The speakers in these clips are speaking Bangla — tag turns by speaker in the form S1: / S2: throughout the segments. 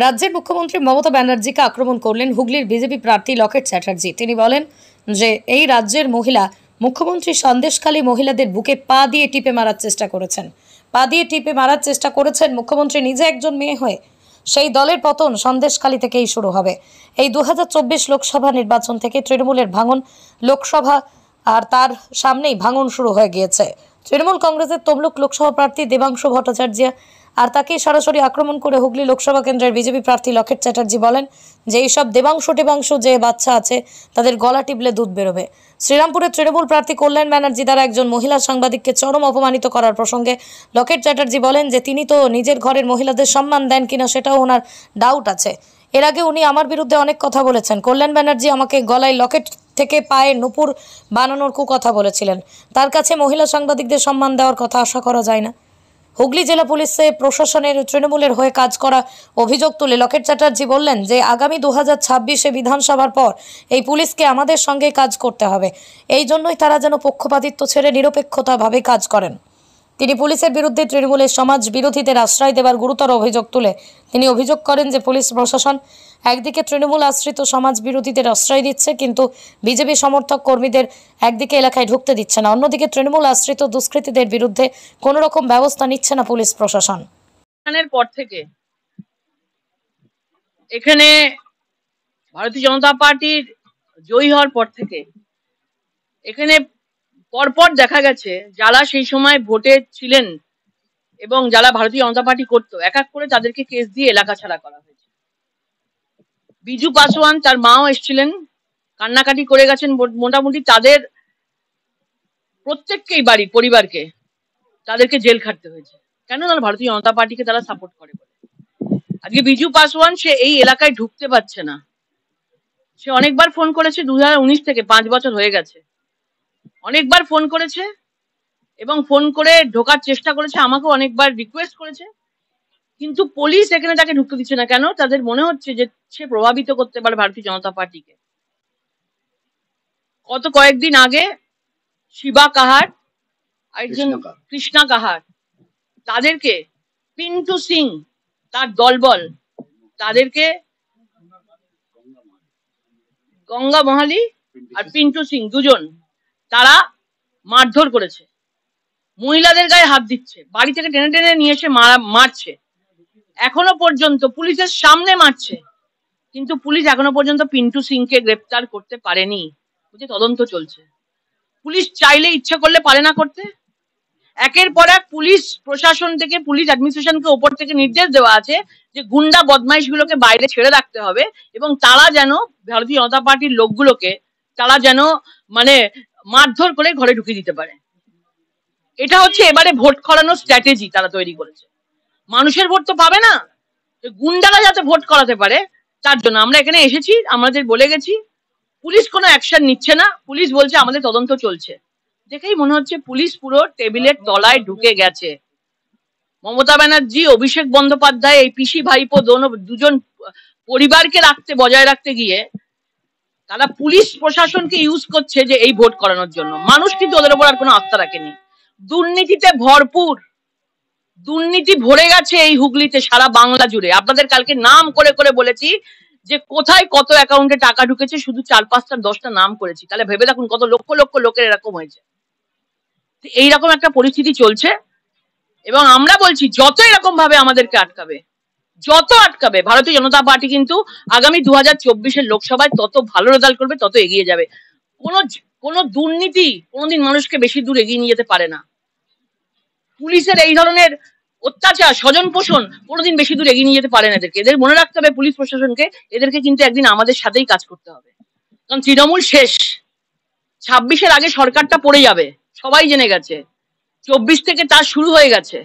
S1: রাজ্যের মুখ্যমন্ত্রী মমতা ব্যানার্জিকে আক্রমণ করলেন হুগলির বিজেপি প্রার্থী লকেট চ্যাটার্জি। তিনি বলেন যে এই রাজ্যের মহিলা মুখ্যমন্ত্রী সন্দেশখালী মহিলাদের বুকে পা দিয়ে টিপে মারার চেষ্টা করেছেন। মুখ্যমন্ত্রী নিজে একজন মেয়ে হয়ে। সেই দলের পতন সন্দেশখালী থেকেই শুরু হবে। এই 2024 লোকসভা নির্বাচন থেকে তৃণমূলের ভাঙন লোকসভা আর তার সামনেই ভাঙন শুরু হয়ে গিয়েছে। তৃণমূল কংগ্রেসের তমলুক লোকসভা প্রার্থী দেবাংশু ভট্টাচার্য আর তাকে সরাসরি আক্রমণ করে হুগলি লোকসভা কেন্দ্রের বিজেপি প্রার্থী লকেট চ্যাটার্জি বলেন যে এইসব দেবাংশু যে বাচ্চা আছে তাদের গলা টিপলে দুধ বেরোবে। শ্রীরামপুরের তৃণমূল প্রার্থী কল্যাণ ব্যানার্জি দ্বারা একজন মহিলা সাংবাদিককে চরম অপমানিত করার প্রসঙ্গে লকেট চ্যাটার্জি বলেন যে তিনি তো নিজের ঘরের মহিলাদের সম্মান দেন কিনা সেটাও ওনার ডাউট আছে। এর আগে উনি আমার বিরুদ্ধে অনেক কথা বলেছেন। কল্যাণ ব্যানার্জি আমাকে গলায় লকেট থেকে পায়ে নুপুর বানানোর কথা বলেছিলেন। তার কাছে মহিলা সাংবাদিকদের সম্মান দেওয়ার কথা আশা করা যায় না। হুগলি জেলা পুলিশে প্রশাসনের তৃণমূলের হয়ে কাজ করা অভিযোগ তুলে লকেট চ্যাটার্জি বললেন যে আগামী 2026 বিধানসভার পর এই পুলিশকে আমাদের সঙ্গে কাজ করতে হবে। এই জন্যই তারা যেন পক্ষপাতিত্ব ছেড়ে নিরপেক্ষতাভাবে কাজ করেন। তিনি পুলিশের বিরুদ্ধে তৃণমূলের সমাজ বিরোধীদের আশ্রয় দেওয়ার গুরুতর অভিযোগ তুলে তিনি অভিযোগ করেন যে পুলিশ প্রশাসন একদিকে তৃণমূল আশ্রিত সমাজ বিরোধীদের আশ্রয় দিচ্ছে, কিন্তু বিজেপি সমর্থক কর্মীদের একদিকে এলাকায় ঢুকতে দিচ্ছে না, অন্যদিকে তৃণমূল আশ্রিত দুষ্কৃতীদের বিরুদ্ধে কোনো রকম ব্যবস্থা নিচ্ছে না পুলিশ প্রশাসন।
S2: পর থেকে এখানে ভারতীয় জনতা পার্টির জয়ী হওয়ার পর থেকে এখানে পরপর দেখা গেছে যারা সেই সময় ভোটে ছিলেন এবং যারা ভারতীয় জনতা পার্টি করতো এক এক করে তাদেরকে কেস দিয়ে এলাকা ছাড়া করা হয়েছে। বিজু পাসওয়ান তার মাও এসেছিলেন, কান্নাকাটি করে গেছেন। মোটামুটি তাদের প্রত্যেককেই বাড়ির পরিবারকে তাদেরকে জেল খাটতে হয়েছে। কেন না ভারতীয় জনতা পার্টিকে তারা সাপোর্ট করে বলে। আজকে বিজু পাসওয়ান সে এই এলাকায় ঢুকতে পারছে না। সে অনেকবার ফোন করেছে, 2019 থেকে 5 বছর হয়ে গেছে, অনেকবার ফোন করেছে এবং ফোন করে ঢোকার চেষ্টা করেছে, আমাকেও অনেকবার রিকোয়েস্ট করেছে, কিন্তু পুলিশ এখানে তাকে ঢুকতে দিচ্ছে না। কেন? তাদের মনে হচ্ছে যে সে প্রভাবিত করতে পারে ভারতীয় জনতা পার্টিকে। গত কয়েকদিন আগে শিবা কাহার একজন কৃষ্ণা কাহার তাদেরকে পিন্টু সিং তার দলবল তাদেরকে গঙ্গা মহালি আর পিন্টু সিং দুজন তারা মারধর করেছে, মহিলাদের গায়ে হাত দিচ্ছে, বাড়ি থেকে টেনে টেনে নিয়ে এসে মারছে, এখনো পর্যন্ত পুলিশের সামনে মারছে, কিন্তু পুলিশ এখনো পর্যন্ত পিন্টু সিংকে গ্রেপ্তার করতে পারেনি। তদন্ত চলছে। পুলিশ চাইলে ইচ্ছে করলে পারে না করতে। একের পর এক পুলিশ প্রশাসন থেকে পুলিশ অ্যাডমিনিস্ট্রেশনকে ওপর থেকে নির্দেশ দেওয়া আছে যে গুন্ডা বদমাইশ গুলোকে বাইরে ছেড়ে রাখতে হবে এবং তারা যেন ভারতীয় জনতা পার্টির লোকগুলোকে তারা যেন মানে মারধর করে ঘরে ঢুকিয়ে দিতে পারে। এটা হচ্ছে এবারে ভোট করানোর স্ট্র্যাটেজি তারা তৈরি করেছে। মানুষের ভোট তো পাবে না, গুন্ডারা যাতে ভোট করাতে পারে তার জন্য আমরা এখানে এসেছি, আমাদের বলে গেছি। পুলিশ কোনো অ্যাকশন নিচ্ছে না, পুলিশ বলছে আমাদের তদন্ত চলছে। দেখেই মনে হচ্ছে পুলিশ পুরো টেবিলের তলায় ঢুকে গেছে। মমতা ব্যানার্জি, অভিষেক বন্দ্যোপাধ্যায়, এই পিসি ভাইপো দুজন পরিবারকে বজায় রাখতে গিয়ে তারা পুলিশ প্রশাসনকে ইউজ করছে যে এই ভোট করানোর জন্য। মানুষ কিন্তু ওদের উপর আর কোনো আস্থা রাখেনি। দুর্নীতিতে ভরপুর, দুর্নীতি ভরে গেছে এই হুগলিতে, সারা বাংলা জুড়ে। আপনাদের কালকে নাম করে করে বলেছি যে কোথায় কত অ্যাকাউন্টে টাকা ঢুকেছে, শুধু 4-5টা 10টা নাম করেছি। তাহলে ভেবে দেখুন কত লক্ষ লক্ষ লোকের এরকম হয়েছে। এইরকম একটা পরিস্থিতি চলছে এবং আমরা বলছি যত এরকম ভাবে আমাদেরকে আটকাবে ভারতীয় জনতা পার্টি কিন্তু আগামী 2024 লোকসভায় তত ভালো রেজাল্ট করবে, তত এগিয়ে যাবে। কোনো দুর্নীতি কোনোদিন মানুষকে বেশি দূর এগিয়ে নিয়ে যেতে পারে না। পুলিশের এই ধরনের অত্যাচার, স্বজন পোষণ কোনোদিন বেশি দূর এগিয়ে নিয়ে যেতে পারে না। এদের মনে রাখতে হবে পুলিশ প্রশাসনকে, এদেরকে কিন্তু একদিন আমাদের সাথেই কাজ করতে হবে। কারণ তৃণমূল শেষ, 26-এর আগে সরকারটা পড়ে যাবে, সবাই জেনে গেছে। 24 থেকে তার শুরু হয়ে গেছে,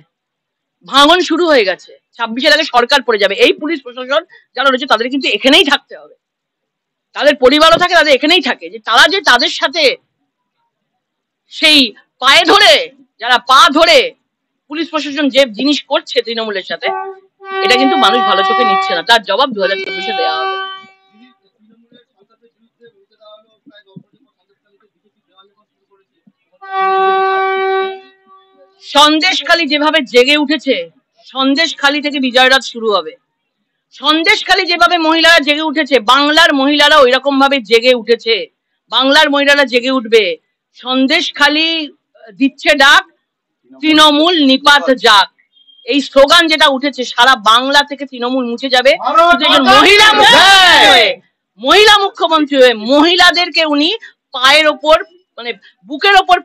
S2: ভাঙন শুরু হয়ে গেছে। 26-এর আগে সরকার পড়ে যাবে। এই পুলিশ প্রশাসন যারা রয়েছে তাদের কিন্তু এখানেই থাকতে হবে, তাদের পরিবারও থাকে, তাদের এখানেই থাকে, যে তারা যে তাদের সাথে সেই পায়ে ধরে, যারা পা ধরে পুলিশ প্রশাসন যে জিনিস করছে তৃণমূলের সাথে, এটা কিন্তু মানুষ ভালো চোখে নিচ্ছে না। তার জবাব 2024-এ দেওয়া হবে। সন্দেশখালী যেভাবে জেগে উঠেছে, সন্দেশখালী থেকে বিজয়রাত শুরু হবে। সন্দেশখালী যেভাবে মহিলারা জেগে উঠেছে, বাংলার মহিলারা ওই রকম ভাবে জেগে উঠেছে। বাংলার মহিলারা জেগে উঠবে। সন্দেশখালী দিচ্ছে ডাক, তৃণমূল নিপাত যাক, এই স্লোগান যেটা উঠেছে, সারা বাংলা থেকে তৃণমূল মুছে যাবে। মহিলা মুখ্যমন্ত্রী হয়ে মহিলাদেরকে উনি পায়ের ওপর, মানে বুকের ওপর